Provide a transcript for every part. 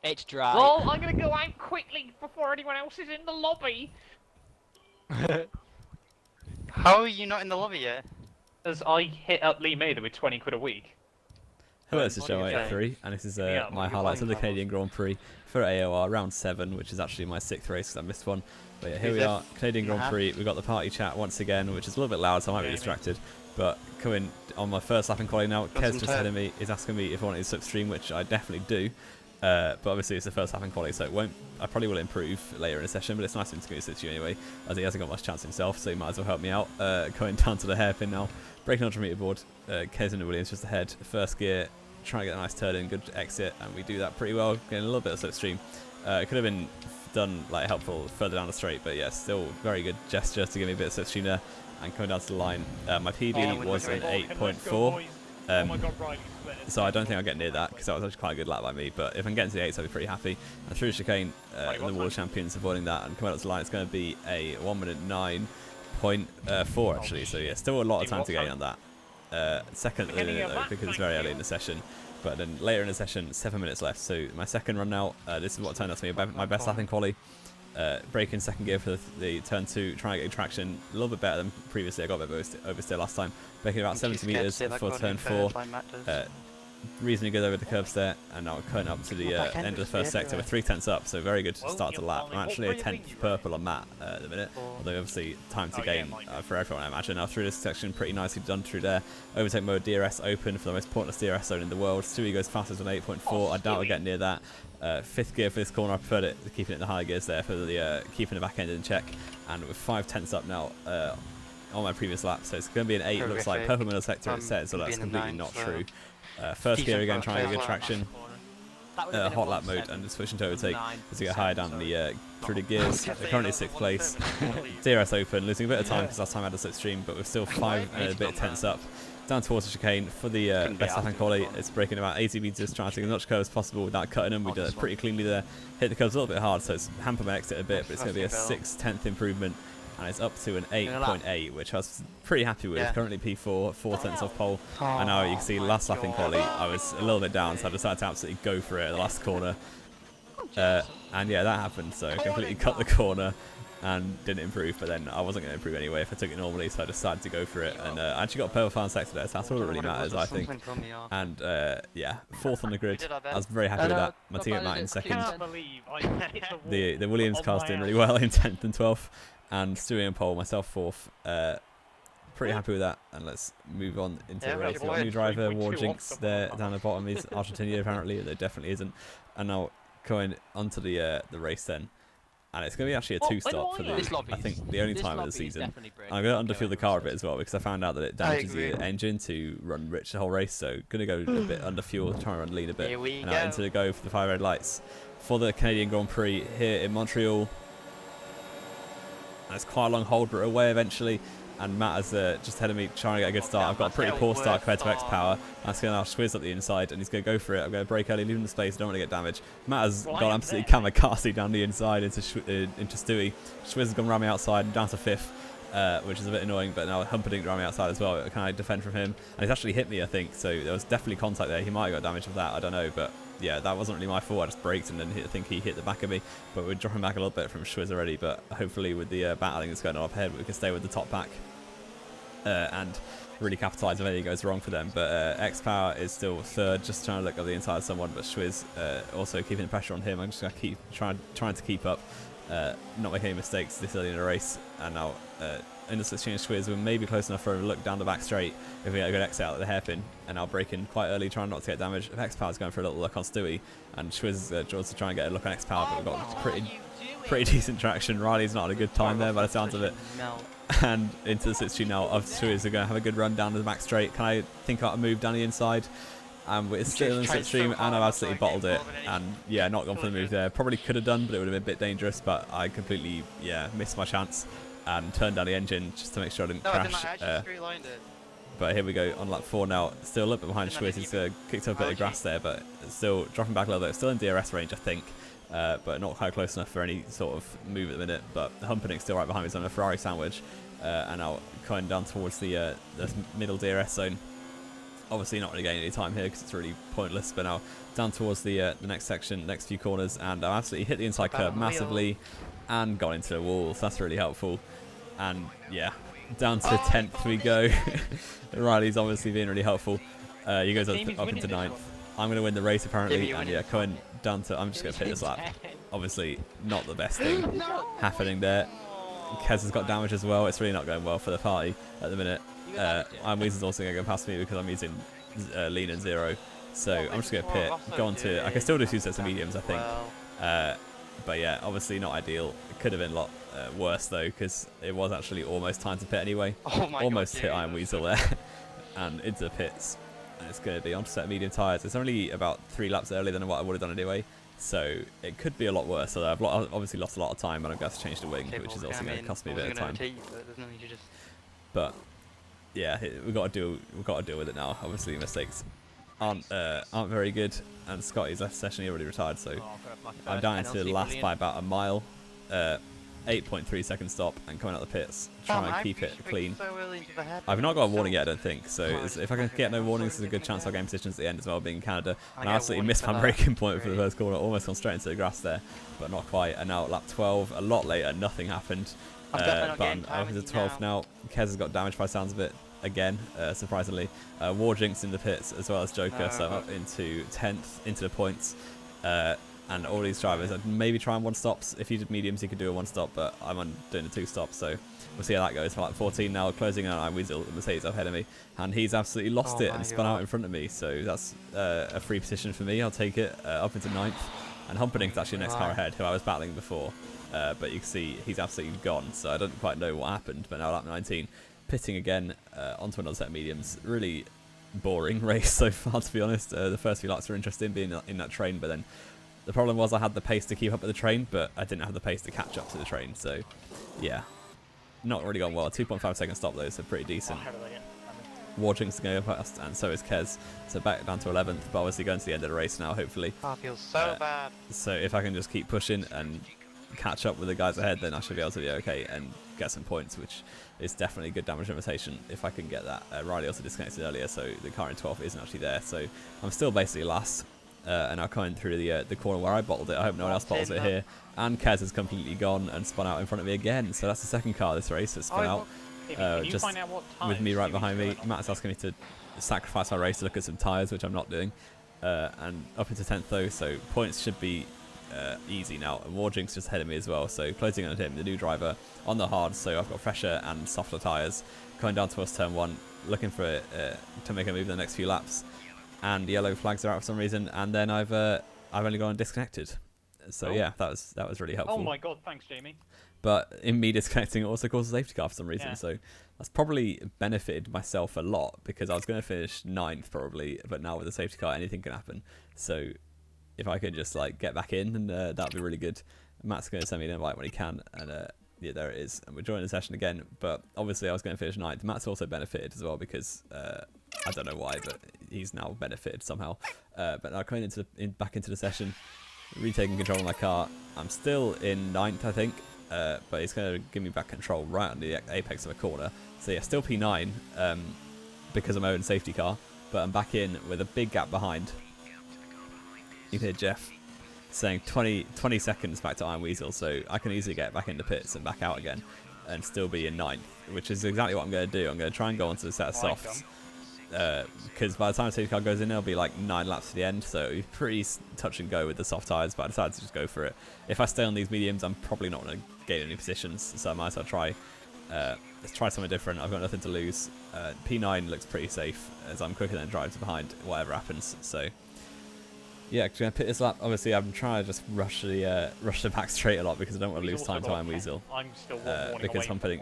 It's dry. Well, I'm gonna go out quickly before anyone else is in the lobby. How are you not in the lobby yet? As I hit up Lee Mather with 20 quid a week. Hello, What this is are you Show saying? 83, and this is Yeah, my you're highlights of the fine, Canadian Grand Prix for AOR round 7, which is actually my 6th race because I missed one. But yeah, here Who's we this? are, Canadian Grand Uh-huh. Prix. We've got the party chat once again, which is a little bit loud, so I might be distracted. But coming on my first lap in quali now, Kez just ahead of me is asking me if I want to slipstream, which I definitely do. But obviously it's the first lap in quali, so it won't. I probably will improve later in the session, but it's nice of him to give it to you anyway, as he hasn't got much chance himself, so he might as well help me out. Going down to the hairpin now, braking onto the meter board. Kez and Williams just ahead, first gear, trying to get a nice turn in, good exit, and we do that pretty well, getting a little bit of slipstream. It could have been done like helpful further down the straight, but yeah, still very good gesture to give me a bit of slipstream there. And coming down to the line, my PB was an 8.4. So I don't think I'll get near that because that was actually quite a good lap by me. But if I can get into the 8s, I'll be pretty happy. And through the chicane, the World Champions avoiding that and coming out to the line, it's going to be a 1 minute 9.4 actually. So yeah, still a lot of time to gain on that. Second, though, because it's very early in the session. But then later in the session, 7 minutes left. So my second run now, this is what turned out to be my best lap in quali. Brake in second gear for the turn 2, trying to get traction a little bit better than previously. I got a bit of oversteer last time. Braking about 70 metres for turn 4. Reasonably good over the curbs there, and now we're cutting up to the end of the first sector. We're 3/10 up, so very good start to lap. I'm actually a 10th purple on Matt at the minute, although obviously time to gain for everyone, I imagine. Now through this section, pretty nicely done through there. Overtake mode, DRS open for the most pointless DRS zone in the world. Stewie goes fastest on 8.4. I doubt I'll get near that. 5th gear for this corner, I preferred it, keeping it in the high gears there for the keeping the back end in check. And we're 5/10 up now on my previous lap, so it's going to be an 8. Looks like purple middle sector it says, so that's completely not true. First gear again, trying to get good traction. Hot lap mode and just switching to overtake as we get higher down the through the gears. We're currently 6th place. DRS open, losing a bit of time because last time I had a slipstream, but we're still 5 and a bit tense up. Down towards the chicane for the best lap in quali. It's breaking about 80 meters, trying to take as much curve as possible without cutting them. We did it pretty cleanly there. Hit the curves a little bit hard, so it's hampered my exit a bit, but it's going to be a 6/10 improvement. And it's up to an 8.8, which I was pretty happy with. Currently P4, 4/10 off pole. And now you can see last lap in quali, I was a little bit down, so I decided to absolutely go for it at the last corner. And yeah, that happened. So I completely cut the corner and didn't improve. But then I wasn't going to improve anyway if I took it normally, so I decided to go for it. And I actually got a purple final sector there, so that's all that really matters, I think. And yeah, 4th on the grid. I was very happy with that. My teammate Matt in 2nd. The Williams car's doing really well in 10th and 12th. And Stewie and pole, myself 4th. Pretty happy with that, and let's move on into the race. We've got a new driver, War Jinx, there down the bottom. He's Argentinian apparently, there definitely isn't. And now going onto the race then, and it's going to be actually a 2-stop for the, I think, the only time of the season. I'm going to underfuel the car a bit as well because I found out that it damages the engine to run rich the whole race. So going to go a bit under fuel, try and run lean a bit. And now into the go for the 5 red lights for the Canadian Grand Prix here in Montreal. And it's quite a long hold, but away eventually. And Matt is just ahead of me trying to get a good start. I've got a pretty poor start compared to X-Power. That's going to now Swizz up the inside, and he's going to go for it. I'm going to brake early, leaving the space. Don't want to get damaged. Matt has gone absolutely kamikaze down the inside into Stewie. Swizz has gone around me outside, down to 5th, which is a bit annoying, but now Humperdinck around me outside as well. Can I defend from him? And he's actually hit me, I think, so there was definitely contact there. He might have got damage with that, I don't know, but yeah, that wasn't really my fault. I just braked and then I think he hit the back of me. But we're dropping back a little bit from Swizz already, but hopefully with the battling that's going on up ahead, we can stay with the top pack. And really capitalise if anything goes wrong for them. But X-Power is still 3rd, just trying to look up the inside of someone, but Swizz also keeping the pressure on him. I'm just going to keep trying to keep up, not make any mistakes this early in the race. And now in the switch change, Swizz, we're maybe close enough for a look down the back straight if we get a good exit out of the hairpin. And I'll break in quite early, trying not to get damage. If X-Power's going for a little look on Stewie, and Swizz also trying to get a look on X-Power, but we've got pretty decent traction. Riley's not had a good time there by the sounds of it. And into the 60 now of Swizz are going to have a good run down to the back straight. Can I think about a move down the inside? And we're still in the slipstream, and I've absolutely bottled it. And yeah, not gone for the move there. Probably could have done, but it would have been a bit dangerous. But I completely, missed my chance and turned down the engine just to make sure I didn't crash. But here we go on lap 4 now. Still a little bit behind Swizz. He's kicked up a bit of grass there, but still dropping back a little bit. Still in DRS range, I think. But not quite close enough for any sort of move at the minute. But Humperdinck's still right behind me. He's on a Ferrari sandwich. And now coming down towards the middle DRS zone. obviously not really gaining any time here because it's really pointless. But now down towards the next section, next few corners, and I absolutely hit the inside curb massively and got into the wall. So that's really helpful. And yeah, down to 10th we go. Riley's obviously being really helpful. He goes up into 9th. I'm going to win the race apparently, and yeah, Cohen down to, I'm just going to pit this lap. Obviously not the best thing happening there. Kez has got damage as well. It's really not going well for the party at the minute. Iron Weasel's also going to go past me because I'm using lean and zero. So I'm just going to pit, go on to, I can still do 2 sets of mediums I think. But yeah, obviously not ideal. It could have been a lot worse though, because it was actually almost time to pit anyway. Almost hit Iron Weasel there and into the pits. And it's going to be on to set medium tyres. It's only about 3 laps earlier than what I would have done anyway. So it could be a lot worse. So I've obviously lost a lot of time, and I've got to change the wing, which is also going to cost me a bit of time. But yeah, we've got to deal with it now. Obviously mistakes aren't very good, and Scotty's left session, he already retired, so I'm down into the last by about a mile. 8.3 second stop and coming out the pits, try and keep it clean. I've not got a warning yet, I don't think, so if I can get no warnings, there's a good chance I'll gain positions at the end as well, being in Canada. And I absolutely missed my braking point for the first corner, almost gone straight into the grass there, but not quite. And now at lap 12, a lot later, nothing happened. But I'm over to 12th now. Kez has got damage by the sounds of it again, surprisingly. War Jinx in the pits as well as Joker, so I'm up into 10th, into the points. And all these drivers, I'd maybe try and 1-stops. If you did mediums, you could do a 1-stop, but I'm on doing the 2-stops, so we'll see how that goes. For like 14 now, closing on Iron Weasel, Mercedes ahead of me, and he's absolutely lost it and spun out in front of me, so that's a free position for me. I'll take it up into 9th, and Humperdinck's actually the next car ahead, who I was battling before, but you can see he's absolutely gone, so I don't quite know what happened, but now lap 19, pitting again onto another set of mediums. Really boring race so far, to be honest. The first few laps were interesting, being in that train, but then the problem was I had the pace to keep up with the train, but I didn't have the pace to catch up to the train. So, yeah, not really gone well. 2.5 second stop though, so pretty decent. Warjinx is going past, and so is Kez. So back down to 11th, but obviously going to the end of the race now, hopefully. I feel so bad. So if I can just keep pushing and catch up with the guys ahead, then I should be able to be okay and get some points, which is definitely good damage limitation if I can get that. Riley also disconnected earlier, so the car in 12th isn't actually there. So I'm still basically last. And I'm coming through the corner where I bottled it. I hope no one else bottles it here. And Kez has completely gone and spun out in front of me again. So that's the second car this race that's spun out. Just with me right behind me. Matt's asking me to sacrifice my race to look at some tyres, which I'm not doing. And up into 10th though, so points should be easy now. And Warjinx just ahead of me as well. So closing on him, the new driver on the hard. So I've got fresher and softer tyres. Coming down towards turn 1, looking for it to make a move in the next few laps. And yellow flags are out for some reason, and then I've only gone disconnected. So yeah, that was really helpful. Oh my god, thanks Jamie. But in me disconnecting, it also caused a safety car for some reason. Yeah. So that's probably benefited myself a lot, because I was going to finish 9th probably, but now with the safety car, anything can happen. So if I could just like get back in, and that'd be really good. Matt's going to send me an invite when he can, and yeah, there it is. And we're joining the session again, but obviously I was going to finish 9th. Matt's also benefited as well, because I don't know why, but he's now benefited somehow. But now coming back into the session, retaking control of my car. I'm still in 9th, I think, but he's going to give me back control right on the apex of a corner. So yeah, still P9 because of my own safety car, but I'm back in with a big gap behind. You can hear Jeff saying 20 seconds back to Iron Weasel, so I can easily get back into pits and back out again and still be in 9th, which is exactly what I'm going to do. I'm going to try and go onto the set of softs, because by the time the safety car goes in, there'll be like 9 laps to the end, so it'll be pretty touch and go with the soft tyres, but I decided to just go for it. If I stay on these mediums, I'm probably not going to gain any positions, so I might as well try. Let's try something different. I've got nothing to lose. P9 looks pretty safe, as I'm quicker than drives behind, whatever happens, so yeah, going to pit this lap. Obviously, I'm trying to just rush the back straight a lot, because I don't want to lose time to Iron Weasel. I'm still because I'm putting,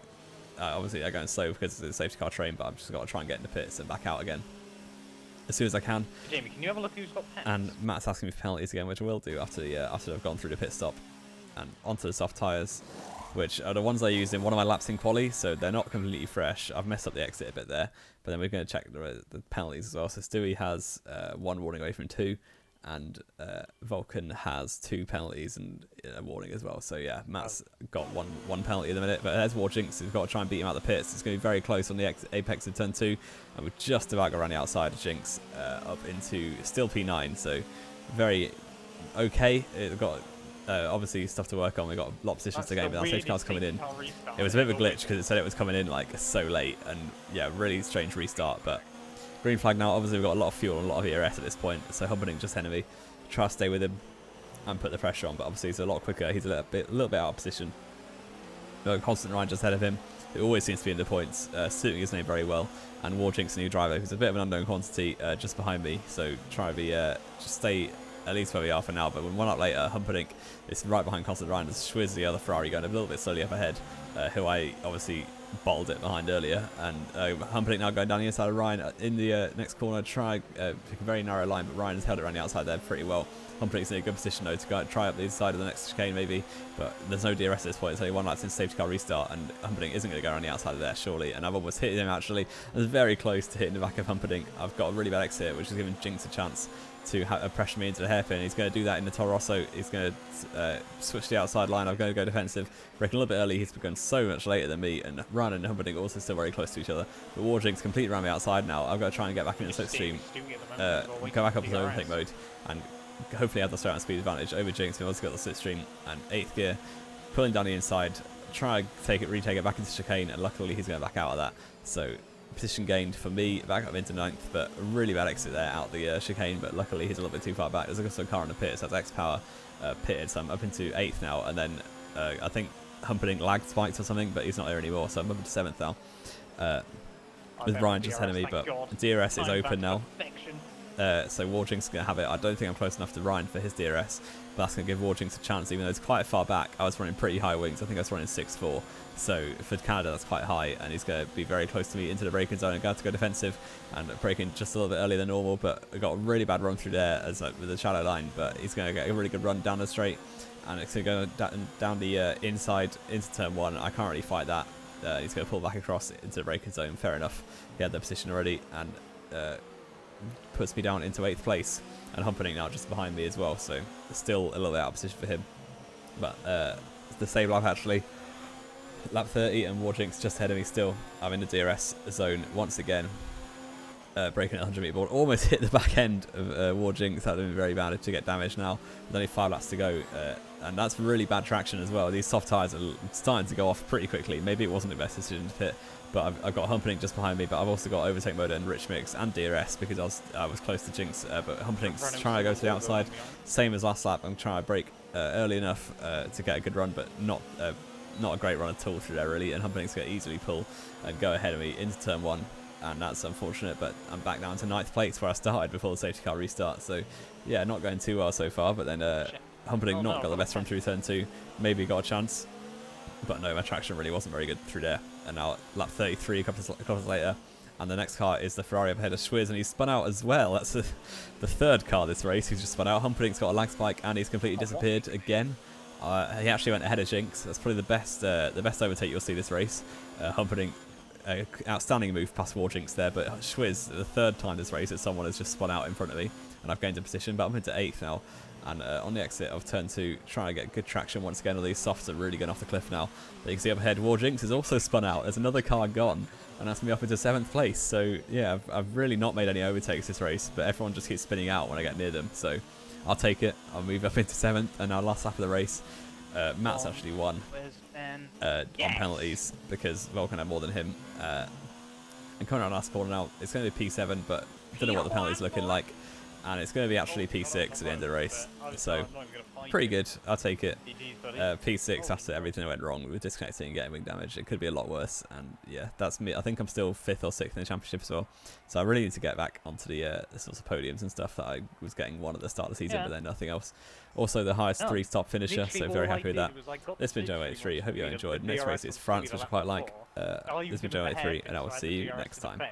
obviously they're going slow because it's a safety car train, but I've just got to try and get into pits and back out again as soon as I can. Jamie, can you have a look who's got pens? And Matt's asking me for penalties again, which I will do after I've gone through the pit stop and onto the soft tyres, which are the ones I used in one of my laps in quali, so they're not completely fresh. I've messed up the exit a bit there, but then we're going to check the penalties as well. So Stewie has 1 warning away from 2. and Vulcan has 2 penalties and a warning as well. So yeah, Matt's got one penalty at the minute, but there's Warjinx. We've got to try and beat him out the pits. It's going to be very close on the apex of turn 2, and we've just about got around the outside of Jinx up into still P9. So very okay. We've got obviously stuff to work on. We've got a lot of positions to gain, but our safety car's coming in. It was a bit of a glitch because it said it was coming in like so late, and yeah, really strange restart. But green flag now. Obviously, we've got a lot of fuel and a lot of ERS at this point, so Humperdinck just enemy. Try to stay with him and put the pressure on, but obviously he's a lot quicker. He's a little bit out of position. Constant Ryan just ahead of him. It always seems to be in the points, suiting his name very well. And Warjinx, a new driver, who's a bit of an unknown quantity, just behind me. So try to be just stay at least where we are for now. But when one up later, Humperdinck is right behind Constant Ryan. There's Schwiz, the other Ferrari, going a little bit slowly up ahead, who I obviously bottled it behind earlier. And Humperdinck now going down the inside of Ryan in the next corner. Try pick a very narrow line, but Ryan has held it around the outside there pretty well. Humperdinck's in a good position though to go try up the inside of the next chicane maybe, but there's no DRS at this point. It's only 1 lap since safety car restart, and Humperdinck isn't going to go around the outside of there surely. And I've almost hit him actually. I was very close to hitting the back of Humperdinck. I've got a really bad exit, which is giving Jinx a chance to pressure me into the hairpin. He's going to do that in the Toro Rosso. He's going to switch the outside line. I'm going to go defensive. Braking a little bit early. He's begun so much later than me, and Ryan and Humperdinck are also still very close to each other. But Warjinx completely around the outside now. I've got to try and get back into the slipstream, go back up to overtake mode, and hopefully have the start and speed advantage over Jinx. We've also got the slipstream and 8th gear, pulling down the inside, try to retake it back into chicane, and luckily he's going back out of that. So position gained for me, back up into 9th, but a really bad exit there out the chicane, but luckily he's a little bit too far back. There's also a car in the pits, that's X-Power pitted, so I'm up into 8th now, and then I think Humperdinck lagged spikes or something, but he's not there anymore, so I'm up into 7th now. With Ryan just ahead of me, but DRS is open now. So Warjinx is going to have it. I don't think I'm close enough to Ryan for his DRS, but that's going to give Warjinx a chance, even though it's quite far back. I was running pretty high wings. I think I was running 6.4. So for Canada, that's quite high, and he's going to be very close to me into the braking zone. I'm going to have to go defensive and braking just a little bit earlier than normal, but I got a really bad run through there as with the shallow line, but he's going to get a really good run down the straight, and it's going to go down the inside into turn 1. I can't really fight that. He's going to pull back across into the braking zone. Fair enough. He had the position already, and puts me down into 8th place, and Humperdinck now just behind me as well, so still a little bit out of position for him. But the save lap actually, lap 30, and Warjinx just ahead of me still. I'm in the DRS zone once again, breaking at 100 meter board. Almost hit the back end of Warjinx. That would have been very bad to get damage now. With only 5 laps to go, and that's really bad traction as well. These soft tyres are starting to go off pretty quickly. Maybe it wasn't the best decision to pit, but I've got Humperdinck just behind me, but I've also got overtake mode and rich mix and DRS because I was close to Jinx, but Humperdinck's trying to go to the outside, same as last lap. I'm trying to brake early enough to get a good run, but not a great run at all through there really, and Humperdinck's going to easily pull and go ahead of me into turn 1, and that's unfortunate, but I'm back down to 9th place where I started before the safety car restart. So yeah, not going too well so far, but then Humperdinck not got the best run through turn 2, maybe got a chance, but no, my traction really wasn't very good through there. And now at lap 33, a couple of later, and the next car is the Ferrari up ahead of Schwiz, and he's spun out as well. That's the 3rd car this race who's just spun out. Humperdinck's got a lag spike, and he's completely disappeared again. He actually went ahead of Jinx. That's probably the best overtake you'll see this race. Humperdinck, outstanding move past Warjinx there, but Schwiz, the 3rd time this race that someone has just spun out in front of me, and I've gained a position, but I'm into 8th now. And on the exit of turn 2, trying to get good traction once again. All these softs are really going off the cliff now. But you can see up ahead, Warjinx is also spun out. There's another car gone, and that's me up into 7th place. So yeah, I've really not made any overtakes this race, but everyone just keeps spinning out when I get near them. So I'll take it. I'll move up into 7th, and now last lap of the race, Matt's actually won on penalties because Vulcan had more than him. And coming around last corner now, it's going to be P7, but I don't know what the penalty's looking like. And it's going to be actually P6 at the end of the race, so pretty good. I'll take it. P6 after everything that went wrong with disconnecting and getting wing damage. It could be a lot worse, and yeah, that's me. I think I'm still 5th or 6th in the championship as well, so I really need to get back onto the sorts of podiums and stuff that I was getting one at the start of the season, but then nothing else. Also the highest 3-stop finisher, so very happy with that. This has been Joe 83. Hope you enjoyed. Next race is France, which I quite like. This has been Joe 83, and I will see you next time.